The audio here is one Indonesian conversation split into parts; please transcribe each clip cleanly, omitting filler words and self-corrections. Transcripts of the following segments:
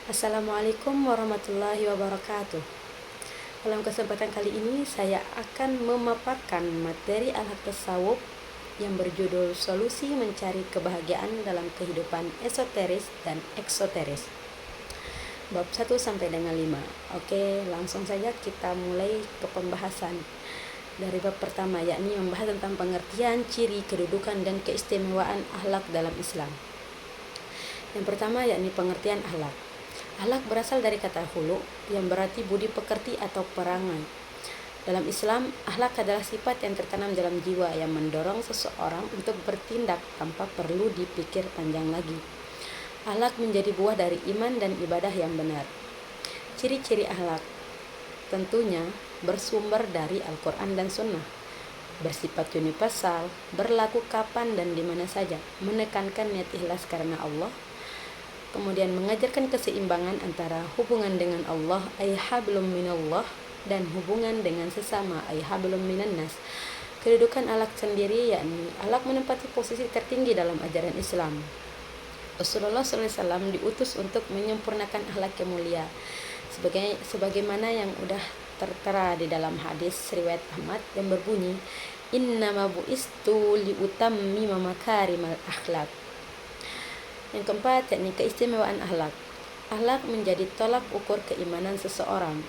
Assalamualaikum warahmatullahi wabarakatuh. Dalam kesempatan kali ini saya akan memaparkan materi ahlak tasawuf yang berjudul Solusi Mencari Kebahagiaan dalam Kehidupan Esoteris dan Eksoteris. Bab 1 sampai dengan 5. Oke, langsung saja kita mulai ke pembahasan. Dari bab pertama, yakni membahas tentang pengertian, ciri, kedudukan, dan keistimewaan ahlak dalam Islam. Yang pertama yakni pengertian ahlak. Ahlak berasal dari kata hulu yang berarti budi pekerti atau perangai. Dalam Islam, ahlak adalah sifat yang tertanam dalam jiwa yang mendorong seseorang untuk bertindak tanpa perlu dipikir panjang lagi. Ahlak menjadi buah dari iman dan ibadah yang benar. Ciri-ciri ahlak tentunya bersumber dari Al-Quran dan Sunnah. Bersifat universal, berlaku kapan dan di mana saja, menekankan niat ikhlas karena Allah. Kemudian mengajarkan keseimbangan antara hubungan dengan Allah ay hablum minallah dan hubungan dengan sesama ay hablum minannas. Kedudukan ahlak sendiri yakni ahlak menempati posisi tertinggi dalam ajaran Islam. Rasulullah SAW diutus untuk menyempurnakan ahlak yang mulia sebagaimana yang sudah tertera di dalam hadis riwayat Ahmad yang berbunyi innama bu'istu liutammima makarimal akhlak. Yang keempat yakni keistimewaan ahlak. Ahlak menjadi tolak ukur keimanan seseorang.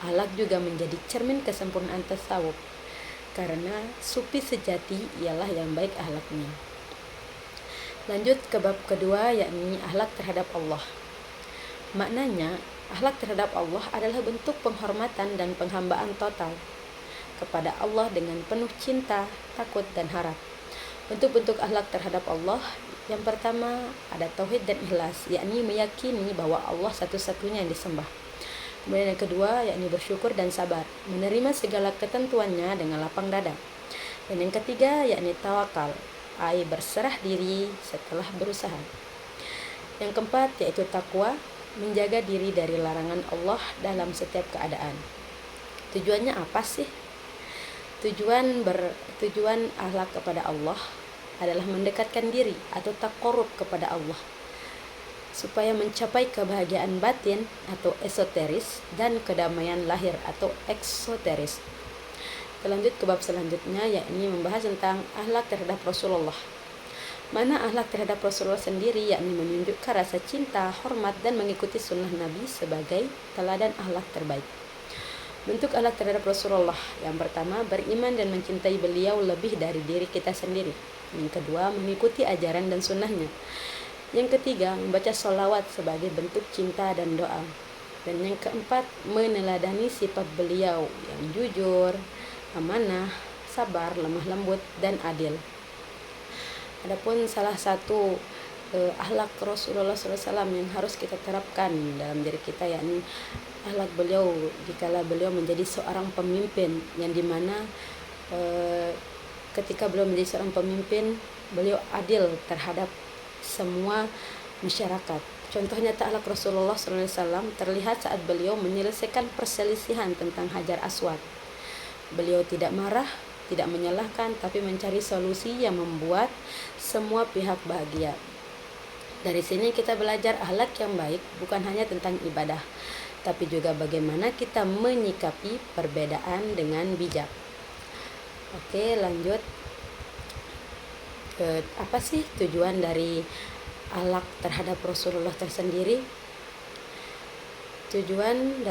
Ahlak juga menjadi cermin kesempurnaan tasawuf, karena sufi sejati ialah yang baik ahlaknya. Lanjut ke bab kedua yakni ahlak terhadap Allah. Maknanya, ahlak terhadap Allah adalah bentuk penghormatan dan penghambaan total kepada Allah dengan penuh cinta, takut, dan harap. Bentuk-bentuk ahlak terhadap Allah, yang pertama ada tauhid dan ikhlas, yakni meyakini bahwa Allah satu-satunya yang disembah. Kemudian yang kedua yakni bersyukur dan sabar, menerima segala ketentuannya dengan lapang dada. Dan yang ketiga yakni tawakal, berserah diri setelah berusaha. Yang keempat yaitu takwa, menjaga diri dari larangan Allah dalam setiap keadaan. Tujuannya apa sih? Tujuan ahlak kepada Allah adalah mendekatkan diri atau taqarrub kepada Allah supaya mencapai kebahagiaan batin atau esoteris dan kedamaian lahir atau eksoteris. Lanjut ke bab selanjutnya yakni membahas tentang ahlak terhadap Rasulullah. Mana ahlak terhadap Rasulullah sendiri yakni menunjukkan rasa cinta, hormat, dan mengikuti sunnah Nabi sebagai teladan ahlak terbaik. Bentuk ahlak terhadap Rasulullah, yang pertama beriman dan mencintai beliau lebih dari diri kita sendiri. Yang kedua mengikuti ajaran dan sunnahnya. Yang ketiga membaca sholawat sebagai bentuk cinta dan doa. Dan yang keempat meneladani sifat beliau yang jujur, amanah, sabar, lemah lembut, dan adil. Adapun salah satu ahlak Rasulullah SAW yang harus kita terapkan dalam diri kita yakni ahlak beliau dikala beliau menjadi seorang pemimpin, yang dimana ketika beliau menjadi seorang pemimpin beliau adil terhadap semua masyarakat. Contohnya ahlak Rasulullah SAW terlihat saat beliau menyelesaikan perselisihan tentang Hajar Aswad. Beliau tidak marah, tidak menyalahkan, tapi mencari solusi yang membuat semua pihak bahagia. Dari sini kita belajar ahlak yang baik bukan hanya tentang ibadah, tapi juga bagaimana kita menyikapi perbedaan dengan bijak. Oke, lanjut. Apa sih tujuan dari ahlak terhadap Rasulullah tersendiri? Tujuan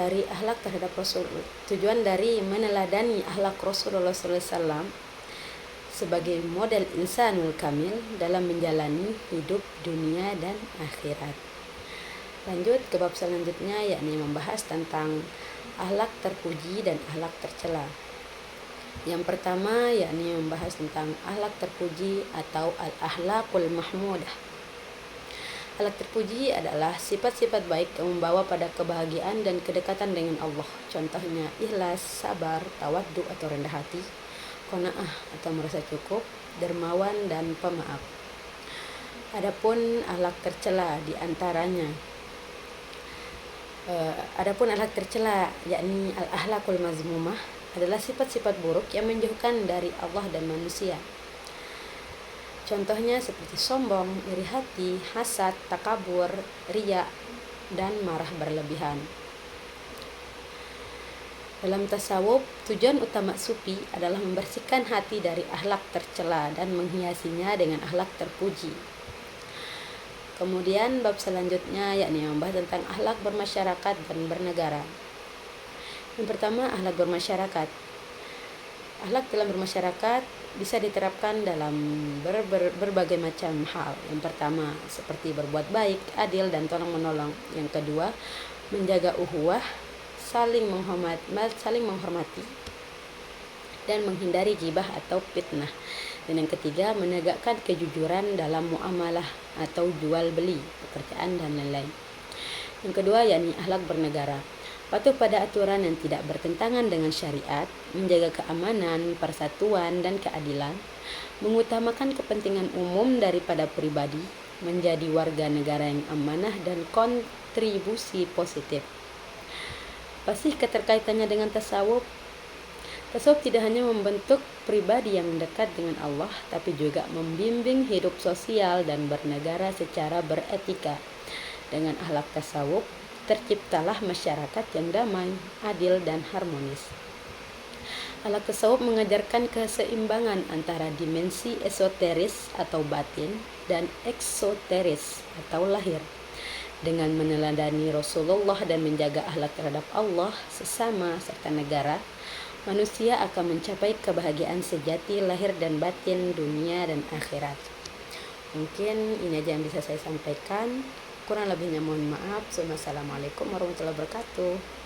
dari meneladani ahlak Rasulullah SAW sebagai model insanul kamil dalam menjalani hidup dunia dan akhirat. Lanjut ke bab selanjutnya yakni membahas tentang ahlak terpuji dan ahlak tercela. Yang pertama yakni membahas tentang ahlak terpuji atau al-ahlakul mahmudah. Ahlak terpuji adalah sifat-sifat baik yang membawa pada kebahagiaan dan kedekatan dengan Allah. Contohnya ikhlas, sabar, tawaddu atau rendah hati, qanaah atau merasa cukup, dermawan dan pemaaf. Adapun ahlak tercela di antaranya yakni al-ahlakul mazmumah adalah sifat-sifat buruk yang menjauhkan dari Allah dan manusia. Contohnya seperti sombong, iri hati, hasad, takabur, riya, dan marah berlebihan. Dalam tasawuf, tujuan utama sufi adalah membersihkan hati dari akhlak tercela dan menghiasinya dengan akhlak terpuji. Kemudian bab selanjutnya yakni membahas tentang akhlak bermasyarakat dan bernegara. Yang pertama, akhlak bermasyarakat. Akhlak dalam bermasyarakat bisa diterapkan dalam berbagai macam hal. Yang pertama, seperti berbuat baik, adil, dan tolong-menolong. Yang kedua, menjaga ukhuwah, saling menghormati dan menghindari gibah atau fitnah. Dan yang ketiga, menegakkan kejujuran dalam muamalah atau jual beli, pekerjaan, dan lain-lain. Yang kedua yakni akhlak bernegara. Patuh pada aturan yang tidak bertentangan dengan syariat, menjaga keamanan, persatuan, dan keadilan, mengutamakan kepentingan umum daripada pribadi, menjadi warga negara yang amanah dan kontribusi positif. Pasti keterkaitannya dengan tasawuf. Tasawuf tidak hanya membentuk pribadi yang dekat dengan Allah, tapi juga membimbing hidup sosial dan bernegara secara beretika. Dengan akhlak tasawuf, terciptalah masyarakat yang damai, adil, dan harmonis. Akhlak tasawuf mengajarkan keseimbangan antara dimensi esoteris atau batin dan eksoteris atau lahir. Dengan meneladani Rasulullah dan menjaga akhlak terhadap Allah, sesama, serta negara, manusia akan mencapai kebahagiaan sejati lahir dan batin, dunia dan akhirat. Mungkin ini aja yang bisa saya sampaikan. Kurang lebihnya mohon maaf. Wassalamualaikum warahmatullahi wabarakatuh.